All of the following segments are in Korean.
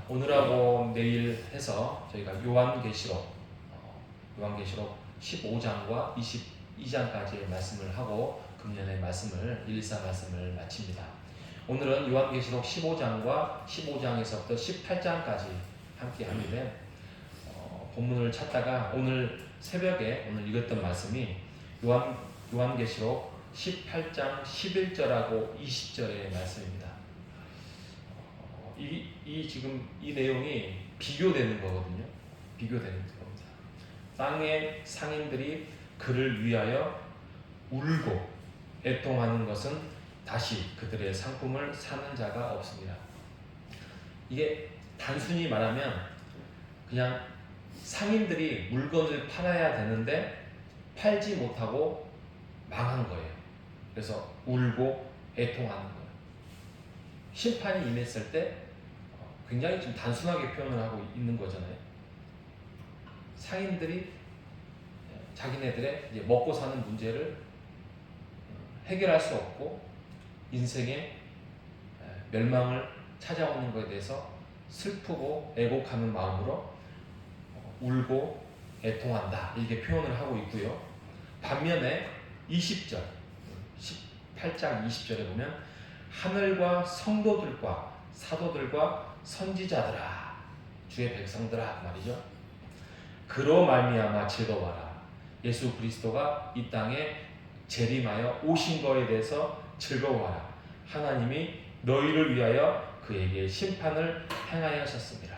오늘하고 내일 해서 저희가 요한계시록 15장과 22장까지의 말씀을 하고 금년의 말씀을 114 말씀을 마칩니다. 오늘은 요한계시록 15장과 15장에서부터 18장까지 함께 하는데 본문을 찾다가 오늘 새벽에 오늘 읽었던 말씀이 요한계시록 18장 11절하고 20절의 말씀입니다. 지금 이 내용이 비교되는 거거든요. 비교되는 겁니다. 땅의 상인들이 그를 위하여 울고 애통하는 것은 다시 그들의 상품을 사는 자가 없습니다. 이게 단순히 말하면 그냥 상인들이 물건을 팔아야 되는데 팔지 못하고 망한 거예요. 그래서 울고 애통하는 거예요. 심판이 임했을 때 굉장히 좀 단순하게 표현을 하고 있는 거잖아요. 상인들이 자기네들의 이제 먹고 사는 문제를 해결할 수 없고 인생의 멸망을 찾아오는 것에 대해서 슬프고 애곡하는 마음으로 울고 애통한다, 이렇게 표현을 하고 있고요. 반면에 20절 18장 20절에 보면 하늘과 성도들과 사도들과 선지자들아, 주의 백성들아 말이죠. 그로 말미암아 즐거워라. 예수 그리스도가 이 땅에 재림하여 오신 거에 대해서 즐거워하라. 하나님이 너희를 위하여 그에게 심판을 행하여 하셨습니다.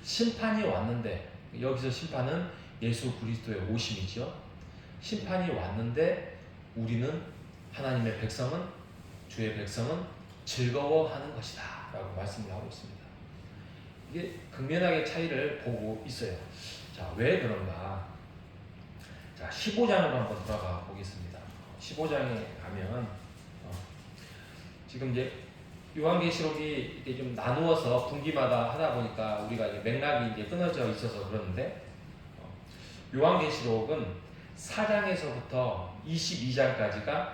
심판이 왔는데, 여기서 심판은 예수 그리스도의 오심이죠. 심판이 왔는데 우리는, 하나님의 백성은, 주의 백성은 즐거워하는 것이다 라고 말씀을 하고 있습니다. 이게 극명하게 차이를 보고 있어요. 자, 왜 그런가? 자, 15장으로 한번 돌아가 보겠습니다. 15장에 가면 지금 이제 요한계시록이 이게 좀 나누어서 분기마다 하다 보니까 우리가 이제 맥락이 이제 끊어져 있어서 그러는데, 요한계시록은 4장에서부터 22장까지가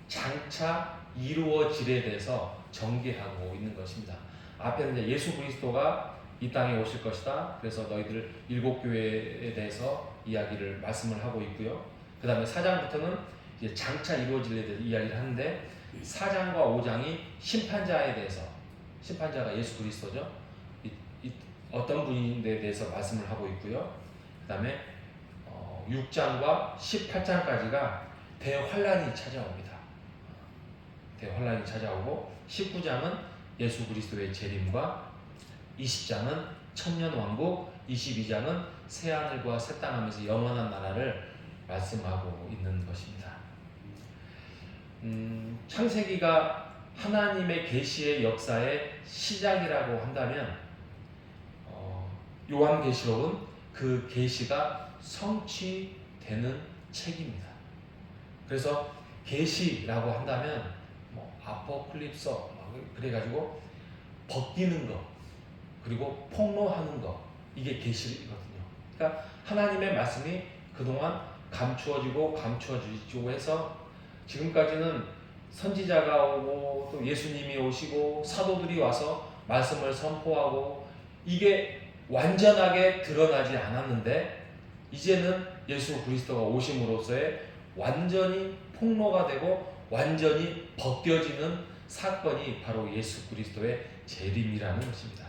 장차 이루어질에 대해서 전개하고 있는 것입니다. 앞에는 이제 예수 그리스도가 이 땅에 오실 것이다. 그래서 너희들 7교회에 대해서 이야기를 말씀을 하고 있고요. 그 다음에 4장부터는 이제 장차 이루어질에 대해서 이야기를 하는데, 4장과 5장이 심판자에 대해서, 심판자가 예수 그리스도죠. 어떤 분인데 대해서 말씀을 하고 있고요. 그 다음에 6장과 18장까지가 대환란이 찾아옵니다. 대환란이 찾아오고 19장은 예수 그리스도의 재림과 20장은 천년왕국, 22장은 새하늘과 새 땅하면서 영원한 나라를 말씀하고 있는 것입니다. 창세기가 하나님의 계시의 역사의 시작이라고 한다면 요한계시록은 그 계시가 성취되는 책입니다. 그래서 계시라고 한다면 아포클립서 그래가지고 벗기는 것, 그리고 폭로하는 것, 이게 계시거든요. 그러니까 하나님의 말씀이 그동안 감추어지고 해서 지금까지는 선지자가 오고 또 예수님이 오시고 사도들이 와서 말씀을 선포하고 이게 완전하게 드러나지 않았는데, 이제는 예수 그리스도가 오심으로써의 완전히 폭로가 되고 완전히 벗겨지는 사건이 바로 예수 그리스도의 재림이라는 것입니다.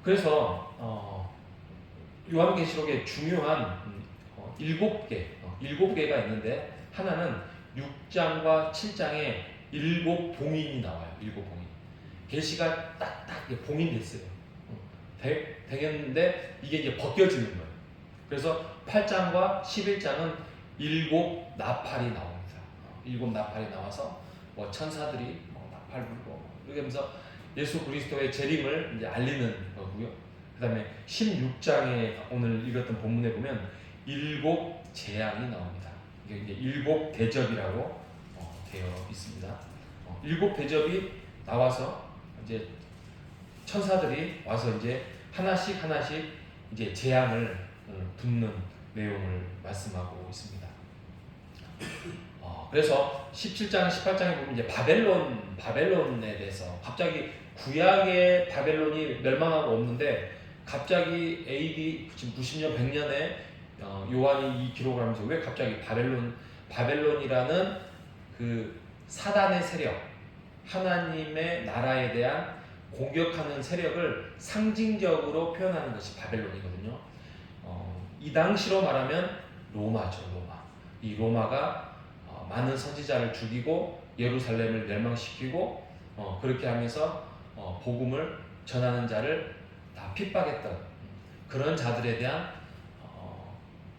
그래서 요한계시록에 중요한 7개가 있는데, 하나는 6장과 7장에 7봉인이 나와요. 7봉인. 계시가 딱딱 봉인됐어요. 되겠는데 이게 이제 벗겨지는 거예요. 그래서 8장과 11장은 7 나팔이 나옵니다. 7 나팔이 나와서 천사들이 나팔 불고 이렇게 하면서 예수 그리스도의 재림을 이제 알리는 거고요. 그 다음에 16장에 오늘 읽었던 본문에 보면 7 재앙이 나옵니다. 이게 이제 7 대접이라고 되어 있습니다. 7 대접이 나와서 이제 천사들이 와서 이제 하나씩 이제 재앙을 붓는 내용을 말씀하고 있습니다. 그래서 17장, 18장에 보면 이제 바벨론에 대해서 갑자기 구약의 바벨론이 멸망하고 없는데 갑자기 AD 지금 90년 100년에 요한이 이 기록을 하면서 왜 갑자기 바벨론이라는 그 사단의 세력, 하나님의 나라에 대한 공격하는 세력을 상징적으로 표현하는 것이 바벨론이거든요. 이 당시로 말하면 로마죠, 로마. 이 로마가 많은 선지자를 죽이고 예루살렘을 멸망시키고 그렇게 하면서 복음을 전하는 자를 다 핍박했던 그런 자들에 대한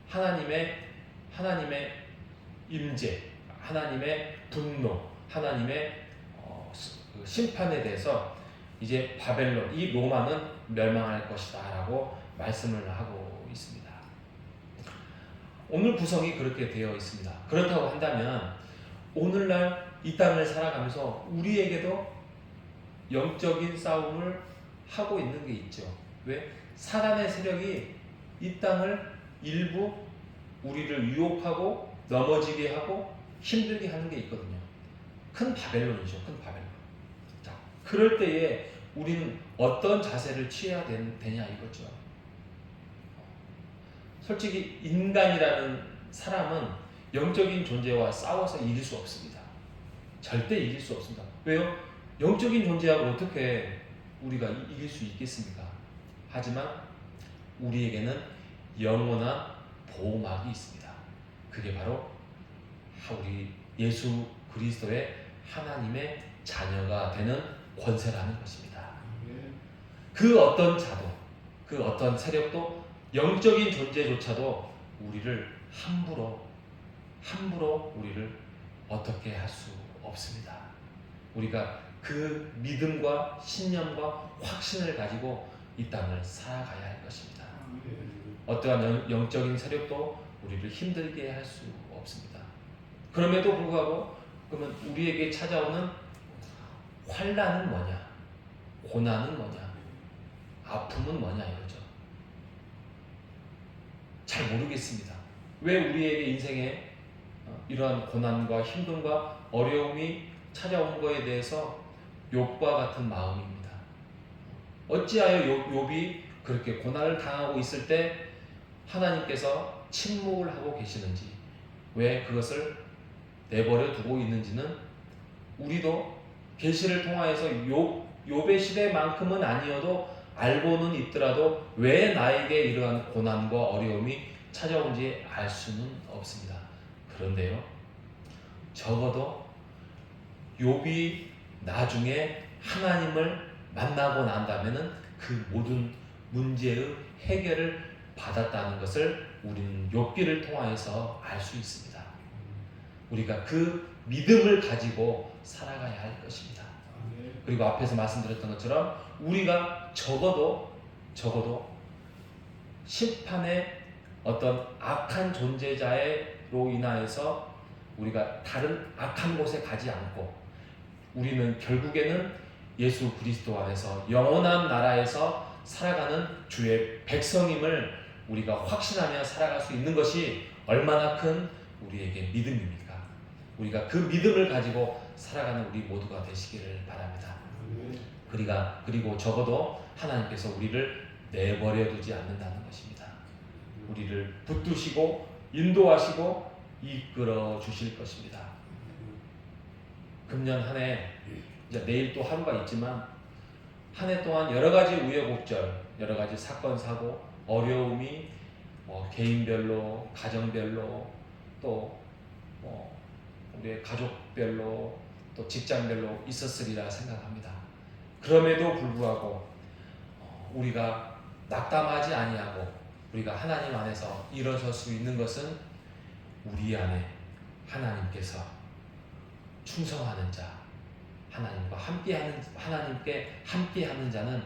하나님의 임재, 하나님의 분노, 하나님의 심판에 대해서 이제 바벨론, 이 로마는 멸망할 것이다 라고 말씀을 하고 있습니다. 오늘 구성이 그렇게 되어 있습니다. 그렇다고 한다면 오늘날 이 땅을 살아가면서 우리에게도 영적인 싸움을 하고 있는 게 있죠. 왜? 사단의 세력이 이 땅을 일부 우리를 유혹하고 넘어지게 하고 힘들게 하는 게 있거든요. 큰 바벨론이죠. 큰 바벨론. 자, 그럴 때에 우리는 어떤 자세를 취해야 되냐 이거죠. 솔직히 인간이라는 사람은 영적인 존재와 싸워서 이길 수 없습니다. 절대 이길 수 없습니다. 왜요? 영적인 존재하고 어떻게 우리가 이길 수 있겠습니까? 하지만 우리에게는 영원한 보호막이 있습니다. 그게 바로 우리 예수 그리스도의 하나님의 자녀가 되는 권세라는 것입니다. 그 어떤 자도, 그 어떤 세력도 영적인 존재조차도 우리를 함부로 우리를 어떻게 할 수 없습니다. 우리가 그 믿음과 신념과 확신을 가지고 이 땅을 살아가야 할 것입니다. 어떠한 영적인 세력도 우리를 힘들게 할 수 없습니다. 그럼에도 불구하고 그러면 우리에게 찾아오는 환난은 뭐냐? 고난은 뭐냐? 아픔은 뭐냐 이거죠. 잘 모르겠습니다. 왜 우리에게 인생에 이러한 고난과 힘듦과 어려움이 찾아온 거에 대해서 욥과 같은 마음입니다. 어찌하여 욥이 그렇게 고난을 당하고 있을 때 하나님께서 침묵을 하고 계시는지, 왜 그것을 내버려 두고 있는지는 우리도 계시를 통하여서 욥의 시대만큼은 아니어도 알고는 있더라도 왜 나에게 이러한 고난과 어려움이 찾아온지 알 수는 없습니다. 그런데요, 적어도 욥이 나중에 하나님을 만나고 난다면은 그 모든 문제의 해결을 받았다는 것을 우리는 욥기를 통하여서 알 수 있습니다. 우리가 그 믿음을 가지고 살아가야 할 것입니다. 그리고 앞에서 말씀드렸던 것처럼 우리가 적어도 심판의 어떤 악한 존재자로 인하여서 우리가 다른 악한 곳에 가지 않고 우리는 결국에는 예수 그리스도 안에서 영원한 나라에서 살아가는 주의 백성임을 우리가 확신하며 살아갈 수 있는 것이 얼마나 큰 우리에게 믿음입니까? 우리가 그 믿음을 가지고 살아가는 우리 모두가 되시기를 바랍니다. 그리고 적어도 하나님께서 우리를 내버려 두지 않는다는 것입니다. 우리를 붙드시고 인도하시고 이끌어 주실 것입니다. 금년 한 해, 이제 내일 또 하루가 있지만 한 해 동안 여러 가지 우여곡절, 여러 가지 사건 사고, 어려움이 개인별로, 가정별로, 또 우리의 가족별로, 또 직장별로 있었으리라 생각합니다. 그럼에도 불구하고 우리가 낙담하지 아니하고 우리가 하나님 안에서 일어설 수 있는 것은 우리 안에 하나님께서 충성하는 자, 하나님께 함께하는 자는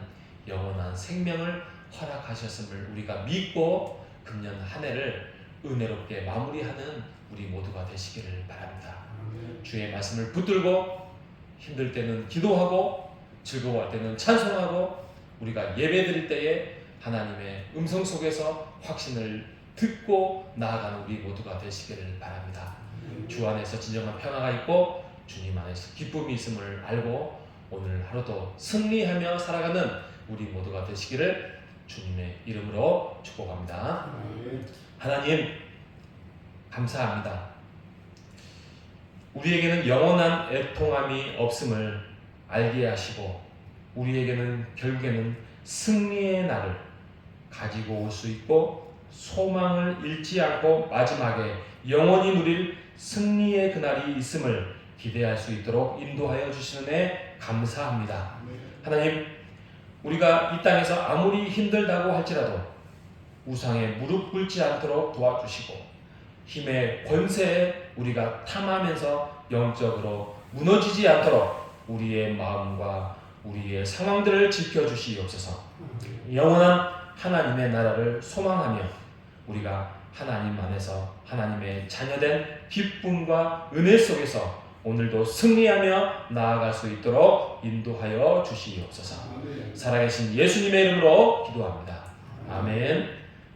영원한 생명을 허락하셨음을 우리가 믿고 금년 한 해를 은혜롭게 마무리하는 우리 모두가 되시기를 바랍니다. 주의 말씀을 붙들고 힘들 때는 기도하고 즐거워할 때는 찬송하고 우리가 예배드릴 때에 하나님의 음성 속에서 확신을 듣고 나아가는 우리 모두가 되시기를 바랍니다. 주 안에서 진정한 평화가 있고 주님 안에서 기쁨이 있음을 알고 오늘 하루도 승리하며 살아가는 우리 모두가 되시기를 주님의 이름으로 축복합니다. 하나님 감사합니다. 우리에게는 영원한 애통함이 없음을 알게 하시고 우리에게는 결국에는 승리의 날을 가지고 올 수 있고 소망을 잃지 않고 마지막에 영원히 누릴 승리의 그날이 있음을 기대할 수 있도록 인도하여 주시는 애 감사합니다. 하나님, 우리가 이 땅에서 아무리 힘들다고 할지라도 우상에 무릎 꿇지 않도록 도와주시고 힘의 권세에 우리가 탐하면서 영적으로 무너지지 않도록 우리의 마음과 우리의 상황들을 지켜주시옵소서. 영원한 하나님의 나라를 소망하며 우리가 하나님 안에서 하나님의 자녀된 기쁨과 은혜 속에서 오늘도 승리하며 나아갈 수 있도록 인도하여 주시옵소서. 살아계신 예수님의 이름으로 기도합니다. 아멘.